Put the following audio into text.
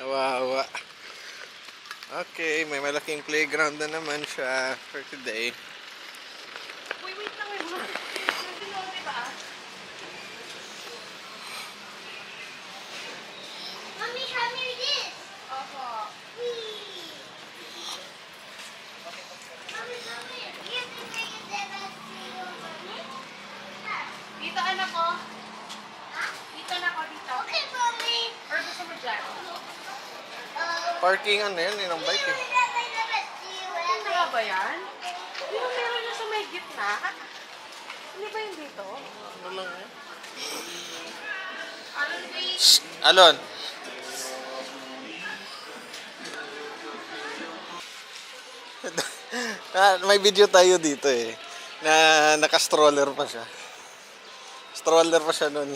Wawa. Okay, may malaking playground na naman siya for today. Uy, wait lang eh. Nandun ako, diba? Mommy, come here this. Opo. Mommy, come here. You can take it there and see you, mommy. Dito anak ko. Dito na ako dito. Okay, mommy. Or gusto mo dyan? Parking ano yan, yun ang bike eh. Ano nga ba yan? Di ba meron na sa may gitna? Hindi ba yung dito? Ano lang yan? Ano ba yung... Shh! Alon! May video tayo dito eh. Na naka-stroller pa siya. Stroller pa siya nun.